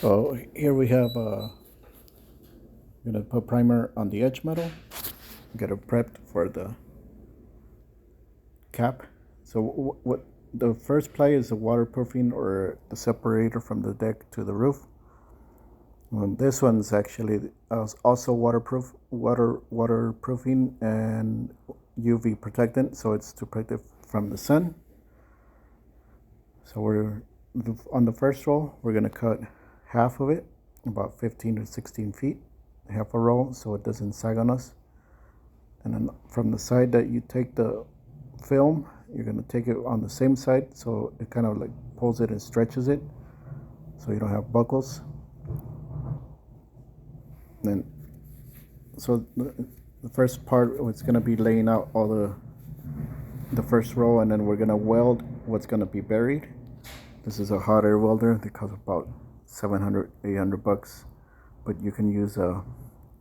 So here we have I'm gonna put primer on the edge metal, get it prepped for the cap. So what the first ply is the waterproofing or the separator from the deck to the roof. And this one's actually also waterproofing and UV protectant, so it's to protect it from the sun. So we're on the first roll. We're gonna cut half of it, about 15 to 16 feet, half a roll, so it doesn't sag on us. And then from the side that you take the film, you're gonna take it on the same side, so it kind of like pulls it and stretches it, so you don't have buckles. And so the first part, it's gonna be laying out all the first row, and then we're gonna weld what's gonna be buried. This is a hot air welder. They cost about 700, 800 bucks, but you can use a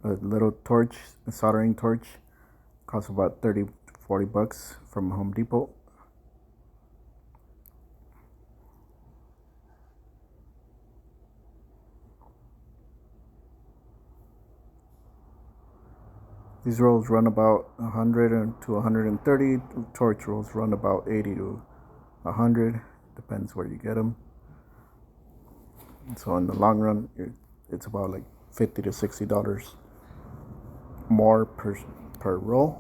little torch, a soldering torch. Costs about 30 to 40 bucks from Home Depot. These rolls run about 100 to 130. Torch rolls run about 80 to 100. Depends where you get them. So in the long run, it's about like $50 to $60 more per roll.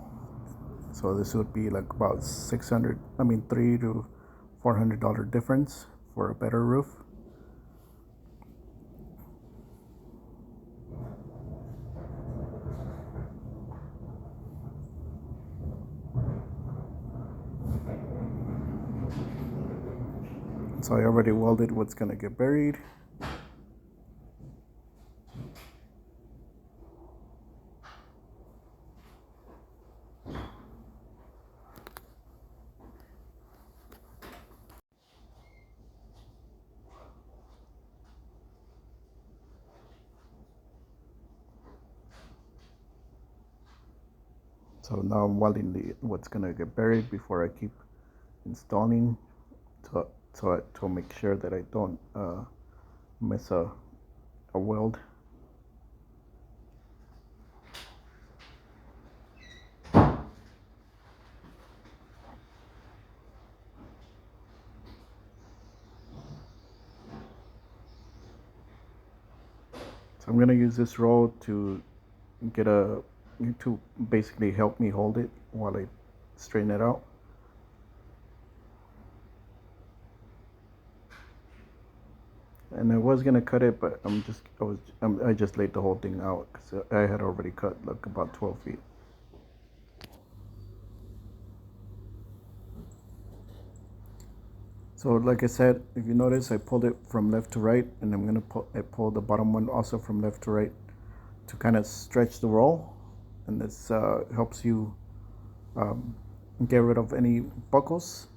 So this would be like about $300 to $400 difference for a better roof. So I already welded what's gonna get buried. So now I'm welding what's gonna get buried before I keep installing, to make sure that I don't miss a weld. So I'm gonna use this roll to basically help me hold it while I straighten it out. And I was gonna cut it, but I just laid the whole thing out because I had already cut like about 12 feet. So like I said, if you notice, I pulled it from left to right, and I'm gonna pull the bottom one also from left to right to kind of stretch the roll, and this helps you get rid of any buckles.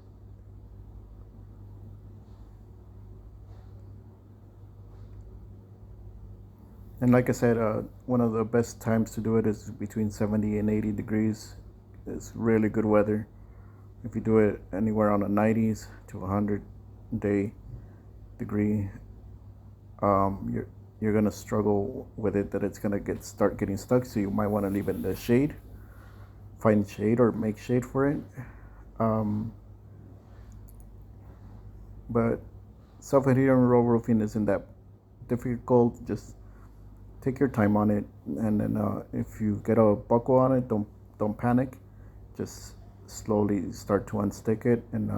And like I said, one of the best times to do it is between 70 and 80 degrees. It's really good weather. If you do it anywhere on the 90s to 100 degree, you're gonna struggle with it, that it's gonna start getting stuck. So you might want to leave it in the shade, find shade or make shade for it. But self-adhering roll roofing isn't that difficult. Just take your time on it, and then if you get a buckle on it, don't panic. Just slowly start to unstick it, and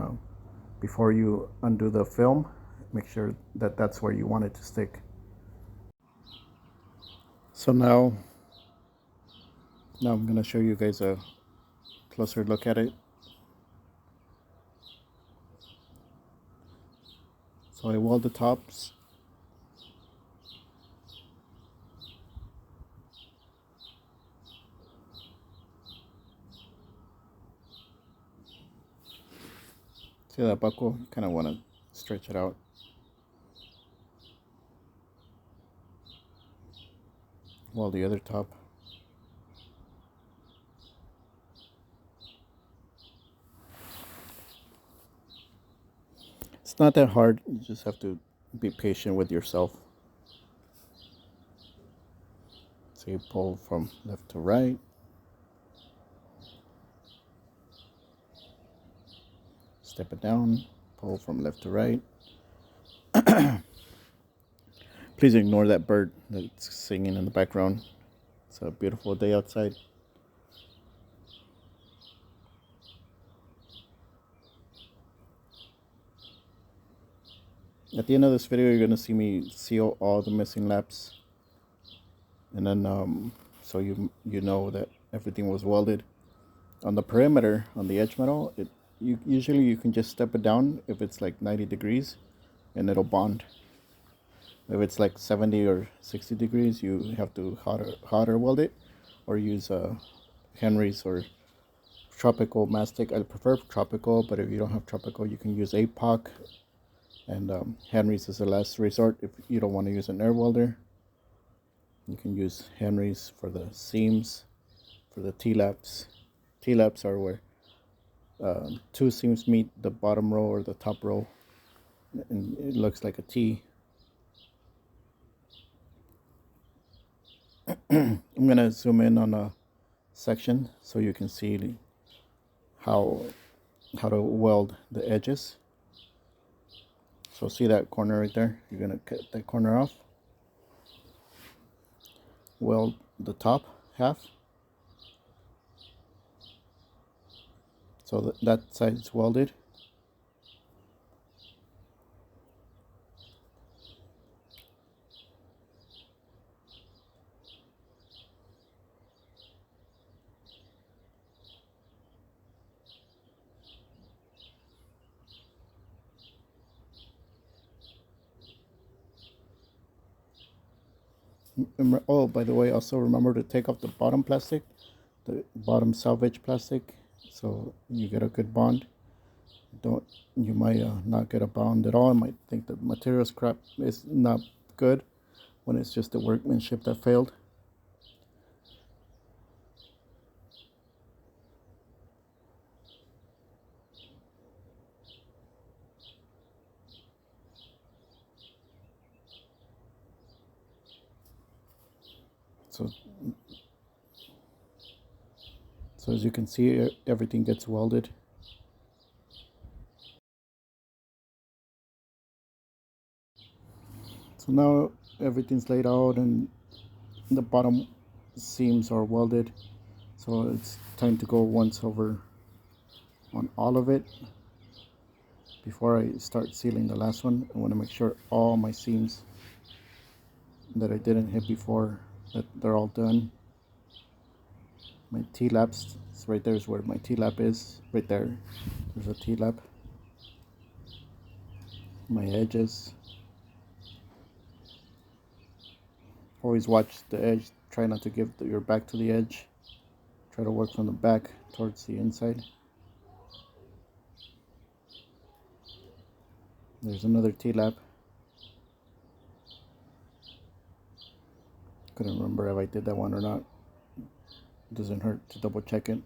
before you undo the film, make sure that that's where you want it to stick. So now I'm gonna show you guys a closer look at it. So I weld the tops. See that buckle? You kind of want to stretch it out. Weld the other top. It's not that hard. You just have to be patient with yourself. So you pull from left to right. Step it down, pull from left to right. Please ignore that bird that's singing in the background. It's a beautiful day outside. At the end of this video, you're going to see me seal all the missing laps. And then, so you know that everything was welded. On the perimeter, on the edge metal, usually you can just step it down if it's like 90 degrees and it'll bond. If it's like 70 or 60 degrees, you have to hotter weld it, or use Henry's or tropical mastic. I prefer tropical, but if you don't have tropical, you can use APOC, and Henry's is the last resort if you don't want to use an air welder. You can use Henry's for the seams, for the T-laps. T-laps are where two seams meet the bottom row or the top row, and it looks like a T. I'm gonna zoom in on a section so you can see how to weld the edges. So see that corner right there? You're gonna cut that corner off. Weld the top half. So that side's welded. Oh, by the way, also remember to take off the bottom plastic, the bottom salvage plastic, so you get a good bond. You might not get a bond at all. You might think the material scrap is not good when it's just the workmanship that failed. So as you can see, everything gets welded. So now everything's laid out and the bottom seams are welded. So it's time to go once over on all of it. Before I start sealing the last one, I want to make sure all my seams that I didn't hit before, that they're all done. My T-laps, right there is where my T-lap is. Right there, there's a T-lap. My edges. Always watch the edge. Try not to give your back to the edge. Try to work from the back towards the inside. There's another T-lap. Couldn't remember if I did that one or not. It doesn't hurt to double check it.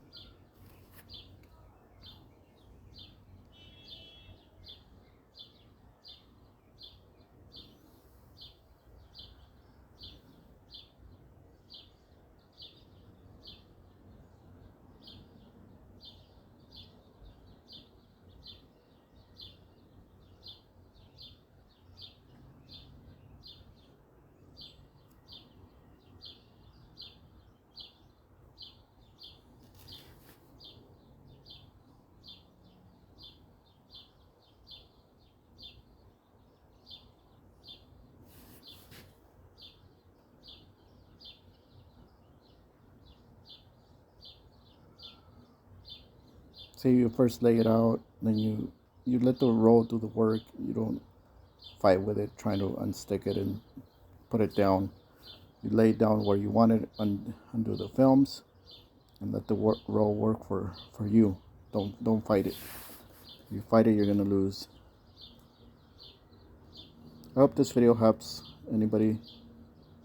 Say you first lay it out, then you let the roll do the work. You don't fight with it trying to unstick it and put it down. You lay it down where you want it, undo the films, and let the roll work for you. Don't fight it. If you fight it, you're gonna lose. I hope this video helps anybody.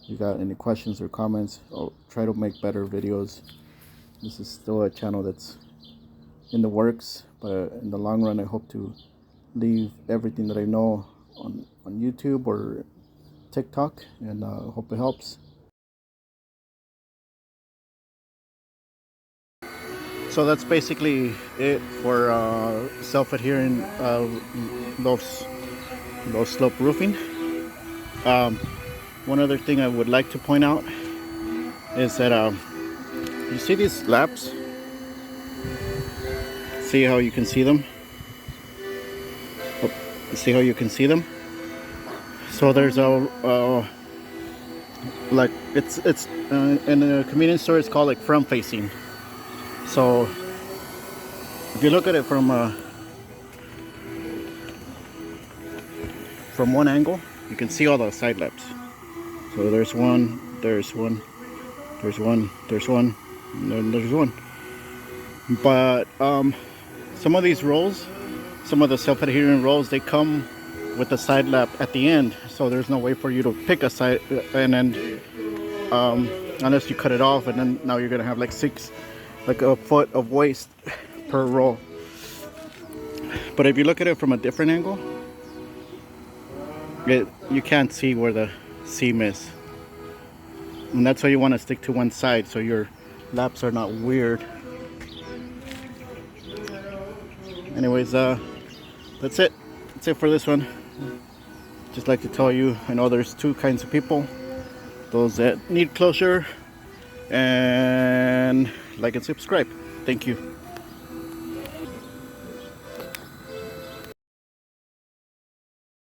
If you got any questions or comments, I'll try to make better videos. This is still a channel that's in the works, but in the long run I hope to leave everything that I know on YouTube or TikTok, and hope it helps. So that's basically it for self-adhering low slope roofing. One other thing I would like to point out is that you see these slabs? See how you can see them? Oh, see how you can see them? So there's a like it's in a convenience store it's called like front facing. So if you look at it from one angle, you can see all the side laps. So there's one, there's one, there's one, there's one, and then there's one. But some of these rolls, some of the self-adhering rolls, they come with the side lap at the end, so there's no way for you to pick a side and then unless you cut it off, and then now you're gonna have like a foot of waste per roll. But if you look at it from a different angle, you can't see where the seam is, and that's why you want to stick to one side so your laps are not weird. Anyways, that's it for this one. Just like to tell you, I know there's two kinds of people: those that need closure and like and subscribe. Thank you.